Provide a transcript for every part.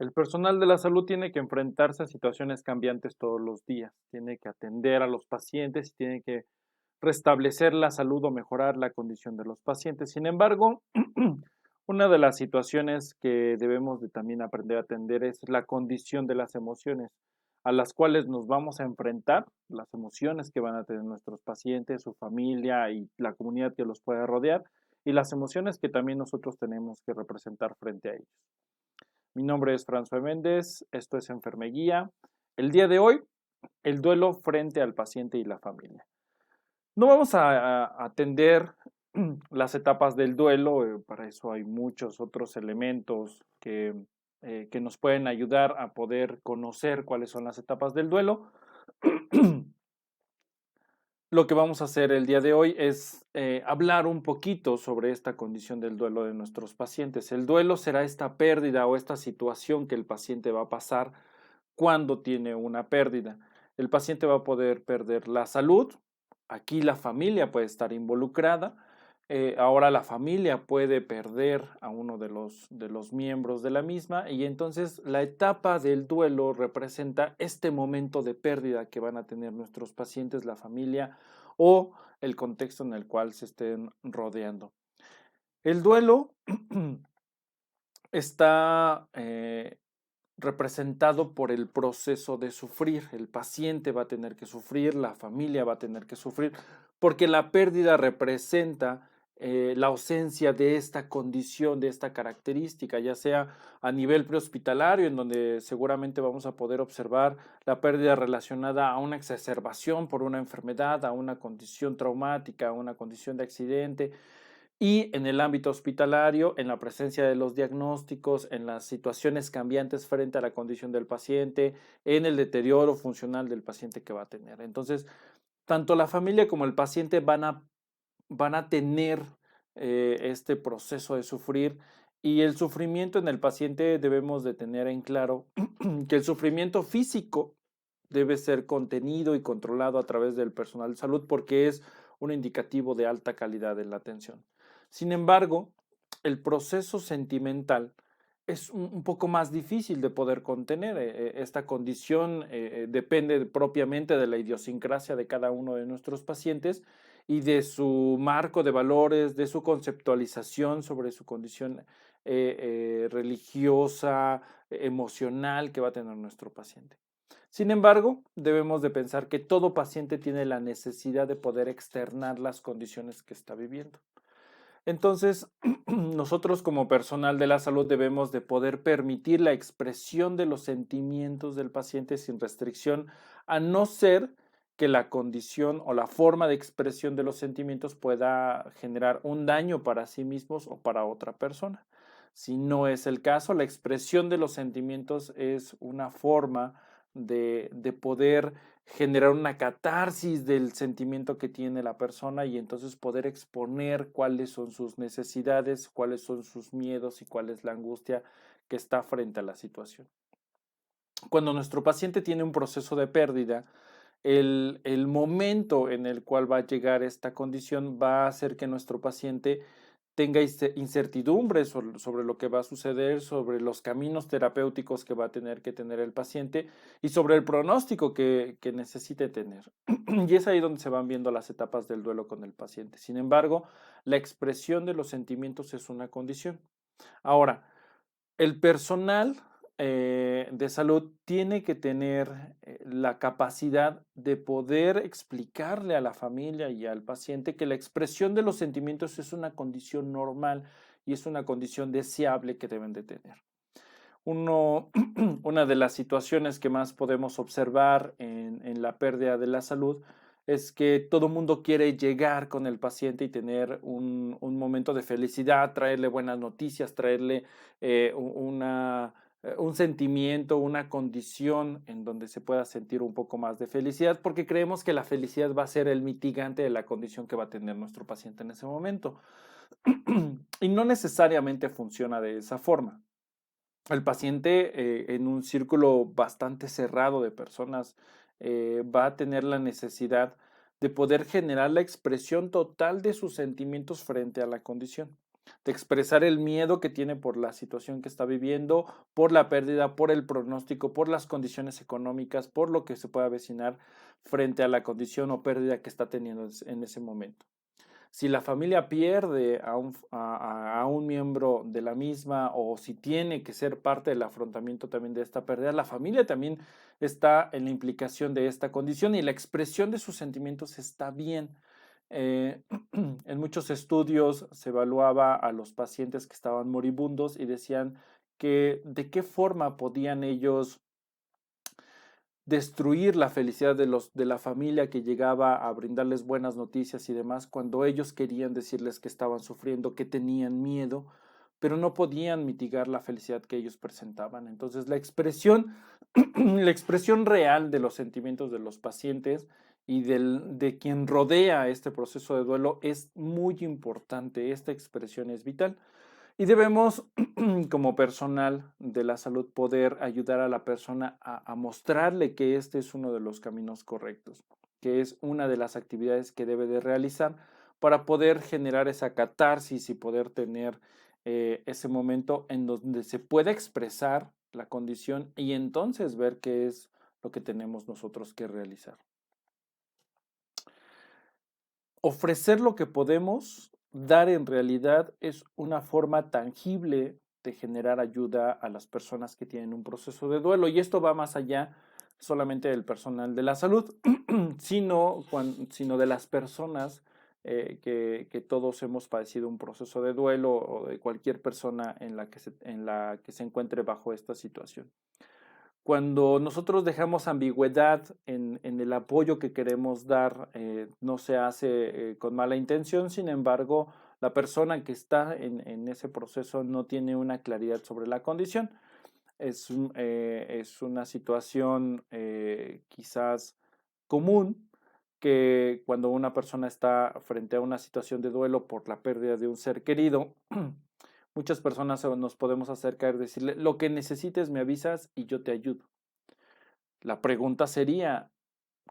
El personal de la salud tiene que enfrentarse a situaciones cambiantes todos los días, tiene que atender a los pacientes y tiene que restablecer la salud o mejorar la condición de los pacientes. Sin embargo, una de las situaciones que debemos de también aprender a atender es la condición de las emociones a las cuales nos vamos a enfrentar, las emociones que van a tener nuestros pacientes, su familia y la comunidad que los puede rodear, y las emociones que también nosotros tenemos que representar frente a ellos. Mi nombre es François Méndez, esto es Enfermeguía. El día de hoy, el duelo frente al paciente y la familia. No vamos a atender las etapas del duelo, para eso hay muchos otros elementos que nos pueden ayudar a poder conocer cuáles son las etapas del duelo. Lo que vamos a hacer el día de hoy es hablar un poquito sobre esta condición del duelo de nuestros pacientes. El duelo será esta pérdida o esta situación que el paciente va a pasar cuando tiene una pérdida. El paciente va a poder perder la salud, aquí la familia puede estar involucrada, ahora la familia puede perder a uno de los miembros de la misma y entonces la etapa del duelo representa este momento de pérdida que van a tener nuestros pacientes, la familia o el contexto en el cual se estén rodeando. El duelo está representado por el proceso de sufrir. El paciente va a tener que sufrir, la familia va a tener que sufrir, porque la pérdida representa la ausencia de esta condición, de esta característica, ya sea a nivel prehospitalario, en donde seguramente vamos a poder observar la pérdida relacionada a una exacerbación por una enfermedad, a una condición traumática, a una condición de accidente, y en el ámbito hospitalario, en la presencia de los diagnósticos, en las situaciones cambiantes frente a la condición del paciente, en el deterioro funcional del paciente que va a tener. Entonces, tanto la familia como el paciente van a tener este proceso de sufrir, y el sufrimiento en el paciente debemos de tener en claro que el sufrimiento físico debe ser contenido y controlado a través del personal de salud porque es un indicativo de alta calidad en la atención. Sin embargo, el proceso sentimental es un poco más difícil de poder contener. Esta condición depende propiamente de la idiosincrasia de cada uno de nuestros pacientes y de su marco de valores, de su conceptualización sobre su condición religiosa, emocional que va a tener nuestro paciente. Sin embargo, debemos de pensar que todo paciente tiene la necesidad de poder externar las condiciones que está viviendo. Entonces, nosotros como personal de la salud debemos de poder permitir la expresión de los sentimientos del paciente sin restricción, a no ser que la condición o la forma de expresión de los sentimientos pueda generar un daño para sí mismos o para otra persona. Si no es el caso, la expresión de los sentimientos es una forma de poder generar una catarsis del sentimiento que tiene la persona y entonces poder exponer cuáles son sus necesidades, cuáles son sus miedos y cuál es la angustia que está frente a la situación. Cuando nuestro paciente tiene un proceso de pérdida, el momento en el cual va a llegar esta condición va a hacer que nuestro paciente tenga incertidumbre sobre lo que va a suceder, sobre los caminos terapéuticos que va a tener que tener el paciente y sobre el pronóstico que necesite tener. Y es ahí donde se van viendo las etapas del duelo con el paciente. Sin embargo, la expresión de los sentimientos es una condición. Ahora, el personal de salud tiene que tener la capacidad de poder explicarle a la familia y al paciente que la expresión de los sentimientos es una condición normal y es una condición deseable que deben de tener. Una de las situaciones que más podemos observar en la pérdida de la salud es que todo mundo quiere llegar con el paciente y tener un momento de felicidad, traerle buenas noticias, traerle un sentimiento, una condición en donde se pueda sentir un poco más de felicidad, porque creemos que la felicidad va a ser el mitigante de la condición que va a tener nuestro paciente en ese momento. Y no necesariamente funciona de esa forma. El paciente en un círculo bastante cerrado de personas va a tener la necesidad de poder generar la expresión total de sus sentimientos frente a la condición. de expresar el miedo que tiene por la situación que está viviendo, por la pérdida, por el pronóstico, por las condiciones económicas, por lo que se puede avecinar frente a la condición o pérdida que está teniendo en ese momento. Si la familia pierde a un miembro de la misma o si tiene que ser parte del afrontamiento también de esta pérdida, la familia también está en la implicación de esta condición y la expresión de sus sentimientos está bien. Eh, en muchos estudios se evaluaba a los pacientes que estaban moribundos y decían que de qué forma podían ellos destruir la felicidad de la familia que llegaba a brindarles buenas noticias y demás, cuando ellos querían decirles que estaban sufriendo, que tenían miedo, pero no podían mitigar la felicidad que ellos presentaban. Entonces, la expresión real de los sentimientos de los pacientes y de quien rodea este proceso de duelo es muy importante. Esta expresión es vital. Y debemos, como personal de la salud, poder ayudar a la persona a mostrarle que este es uno de los caminos correctos, que es una de las actividades que debe de realizar para poder generar esa catarsis y poder tener ese momento en donde se pueda expresar la condición y entonces ver qué es lo que tenemos nosotros que realizar. Ofrecer lo que podemos dar en realidad es una forma tangible de generar ayuda a las personas que tienen un proceso de duelo. Y esto va más allá solamente del personal de la salud, sino de las personas que todos hemos padecido un proceso de duelo o de cualquier persona en la que se encuentre bajo esta situación. Cuando nosotros dejamos ambigüedad en el apoyo que queremos dar, no se hace con mala intención, sin embargo, la persona que está en ese proceso no tiene una claridad sobre la condición. Es una situación quizás común que cuando una persona está frente a una situación de duelo por la pérdida de un ser querido, muchas personas nos podemos acercar y decirle, lo que necesites me avisas y yo te ayudo. La pregunta sería,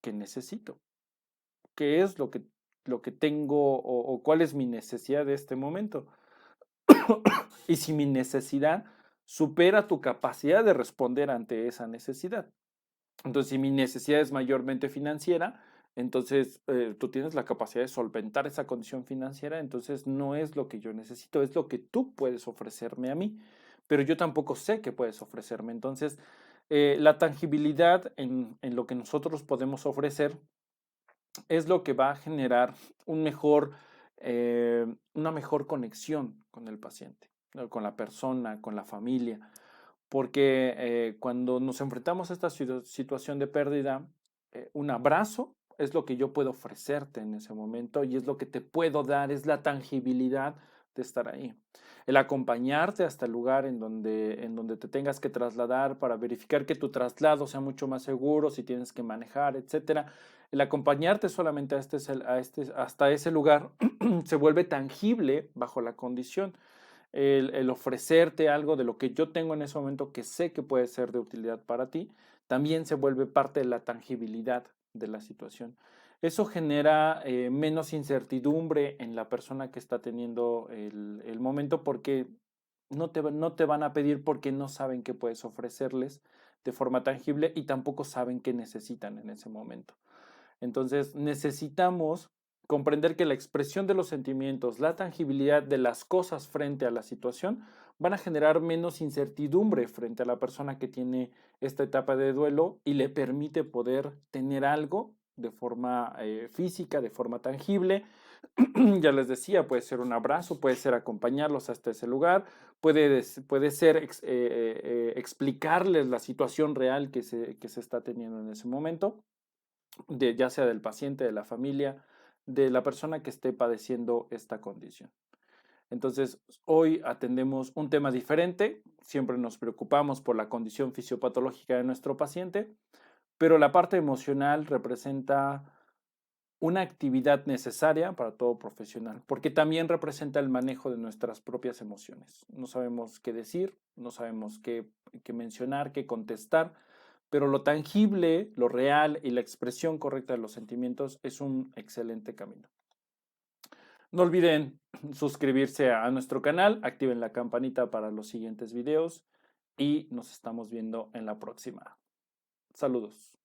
¿qué necesito? ¿Qué es lo que tengo o cuál es mi necesidad de este momento? Y si mi necesidad supera tu capacidad de responder ante esa necesidad. Entonces, si mi necesidad es mayormente financiera, entonces tú tienes la capacidad de solventar esa condición financiera, entonces no es lo que yo necesito, es lo que tú puedes ofrecerme a mí, pero yo tampoco sé qué puedes ofrecerme. Entonces, la tangibilidad en lo que nosotros podemos ofrecer es lo que va a generar un una mejor conexión con el paciente, ¿no? Con la persona, con la familia, porque cuando nos enfrentamos a esta situación de pérdida, un abrazo es lo que yo puedo ofrecerte en ese momento y es lo que te puedo dar, es la tangibilidad de estar ahí. El acompañarte hasta el lugar en donde te tengas que trasladar para verificar que tu traslado sea mucho más seguro, si tienes que manejar, etcétera. El acompañarte solamente hasta ese lugar se vuelve tangible bajo la condición. El ofrecerte algo de lo que yo tengo en ese momento que sé que puede ser de utilidad para ti, también se vuelve parte de la tangibilidad de la situación. Eso genera menos incertidumbre en la persona que está teniendo el momento porque no te van a pedir porque no saben qué puedes ofrecerles de forma tangible y tampoco saben qué necesitan en ese momento. Entonces necesitamos comprender que la expresión de los sentimientos, la tangibilidad de las cosas frente a la situación van a generar menos incertidumbre frente a la persona que tiene esta etapa de duelo y le permite poder tener algo de forma física, de forma tangible. Ya les decía, puede ser un abrazo, puede ser acompañarlos hasta ese lugar, puede ser explicarles la situación real que se está teniendo en ese momento ya sea del paciente, de la familia, de la persona que esté padeciendo esta condición. Entonces, hoy atendemos un tema diferente, siempre nos preocupamos por la condición fisiopatológica de nuestro paciente, pero la parte emocional representa una actividad necesaria para todo profesional, porque también representa el manejo de nuestras propias emociones. No sabemos qué decir, no sabemos qué mencionar, qué contestar, pero lo tangible, lo real y la expresión correcta de los sentimientos es un excelente camino. No olviden suscribirse a nuestro canal, activen la campanita para los siguientes videos y nos estamos viendo en la próxima. Saludos.